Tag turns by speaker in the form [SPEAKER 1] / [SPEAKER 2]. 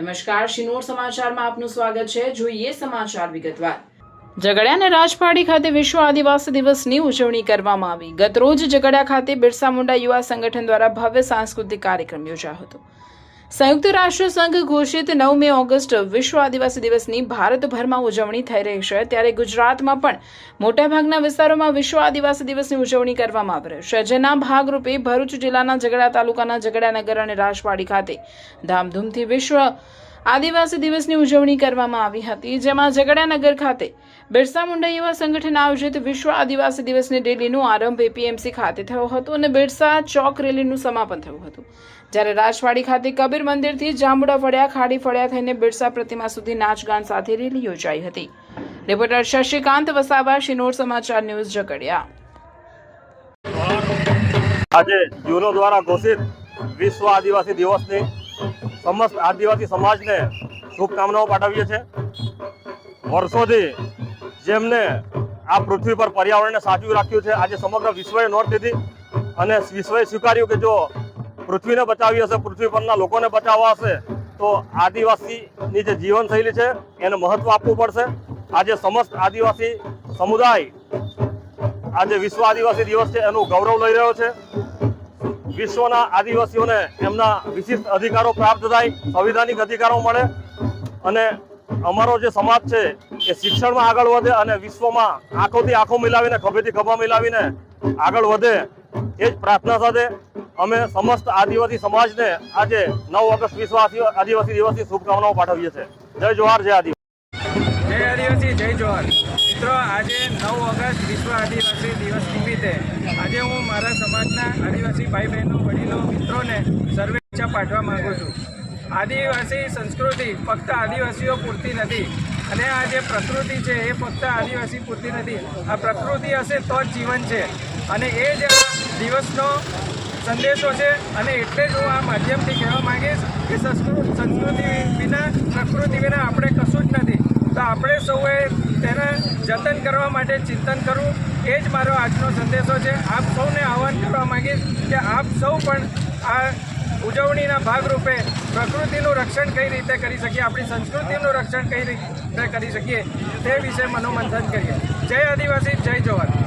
[SPEAKER 1] નમસ્કાર, શિનોર સમાચારમાં આપનું સ્વાગત છે। જોઈએ સમાચાર વિગતવાર। ઝઘડિયા અને રાજપાડી ખાતે વિશ્વ આદિવાસી દિવસની ઉજવણી કરવામાં આવી। ગતરોજ ઝઘડિયા ખાતે બિરસા મુંડા યુવા સંગઠન દ્વારા ભવ્ય સાંસ્કૃતિક કાર્યક્રમ યોજાયો હતો। સંયુક્ત રાષ્ટ્ર સંઘ ઘોષિત 9 ઓગસ્ટ વિશ્વ આદિવાસી દિવસની ભારતભરમાં ઉજવણી થઈ રહી છે, ત્યારે ગુજરાતમાં પણ મોટાભાગના વિસ્તારોમાં વિશ્વ આદિવાસી દિવસની ઉજવણી કરવામાં આવી રહી છે। જેના ભાગરૂપે ભરૂચ જિલ્લાના ઝઘડિયા તાલુકાના ઝઘડિયા નગર અને રાજપાડી ખાતે ધામધૂમથી વિશ્વ આદિવાસી દિવસની ઉજવણી કરવામાં આવી હતી, જેમાં ઝઘડિયા નગર ખાતે બિરસા મુંડા યુવા સંગઠન આયોજિત વિશ્વ આદિવાસી દિવસની રેલીનો આરંભ એપીએમસી ખાતે થયો હતો અને બિરસા ચોક રેલીનું સમાપન થયું હતું, જ્યારે રાજવાડી ખાતે કબીર મંદિરથી જાંબુડા ફળિયા ખાડી ફળિયા થઈને બિરસા પ્રતિમા સુધી નાચગાન સાથે રેલી યોજાઈ હતી। રિપોર્ટર શશિકાંત વસાવા, શિનોર સમાચાર ન્યૂઝ, ઝઘડિયા।
[SPEAKER 2] આજે યુનો દ્વારા ઘોષિત વિશ્વ આદિવાસી દિવસની સમસ્ત આદિવાસી સમાજને શુભકામનાઓ પાઠવીએ છીએ। વર્ષોથી જેમને આ પૃથ્વી પર પર્યાવરણને સાચવી રાખ્યું છે, આજે સમગ્ર વિશ્વએ નોંધ લીધી અને વિશ્વએ સ્વીકાર્યું કે જો પૃથ્વીને બચાવી હશે, પૃથ્વી પરના લોકોને બચાવવા હશે, તો આદિવાસીની જે જીવનશૈલી છે એને મહત્વ આપવું પડશે। આજે સમસ્ત આદિવાસી સમુદાય આજે વિશ્વ આદિવાસી દિવસ છે એનું ગૌરવ લઈ રહ્યો છે। વિશ્વના આદિવાસીઓને એમના વિશિષ્ટ અધિકારો પ્રાપ્ત થાય, સંવિધાનિક અધિકારો મળે અને અમારો જે સમાજ છે એ શિક્ષણમાં આગળ વધે અને વિશ્વમાં આંખોથી આંખો મિલાવીને, ખભેથી ખભા મિલાવીને આગળ વધે, એ જ પ્રાર્થના સાથે અમે સમસ્ત આદિવાસી સમાજને આજે 9 ઓગસ્ટ વિશ્વ આદિવાસી દિવસની શુભકામનાઓ પાઠવીએ છીએ। જય જોહાર, જય આદિવાસી।
[SPEAKER 3] જય આદિવાસી, જય જોહાર। મિત્રો, આજે 9 ઓગસ્ટ વિશ્વ આદિવાસી દિવસ નિમિત્તે આજે હું મારા સમાજના આદિવાસી ભાઈ બહેનો, વડીલો, મિત્રોને શુભેચ્છા પાઠવવા માગું છું। આદિવાસી સંસ્કૃતિ ફક્ત આદિવાસીઓ પૂરતી નથી અને આ જે પ્રકૃતિ છે એ ફક્ત આદિવાસી પૂરતી નથી। આ પ્રકૃતિ હશે તો જ જીવન છે અને એ જ આ દિવસનો સંદેશો છે અને એટલે જ હું આ માધ્યમથી કહેવા માંગીશ કે સંસ્કૃતિ વિના, પ્રકૃતિ વિના આપણે કશું જ નથી। તો આપણે સૌએ તેના જતન કરવા માટે ચિંતન કરવું, એ જ મારો આજનો સંદેશો છે। આપ સૌને આહ્વાન કરવા માંગીશ કે આપ સૌ પણ આ ઉજવણીના ભાગરૂપે પ્રકૃતિનું રક્ષણ કઈ રીતે કરી શકીએ, આપણી સંસ્કૃતિનું રક્ષણ કઈ રીતે કરી શકીએ તે વિશે મનોમંથન કરીએ। જય આદિવાસી, જય જોહાર।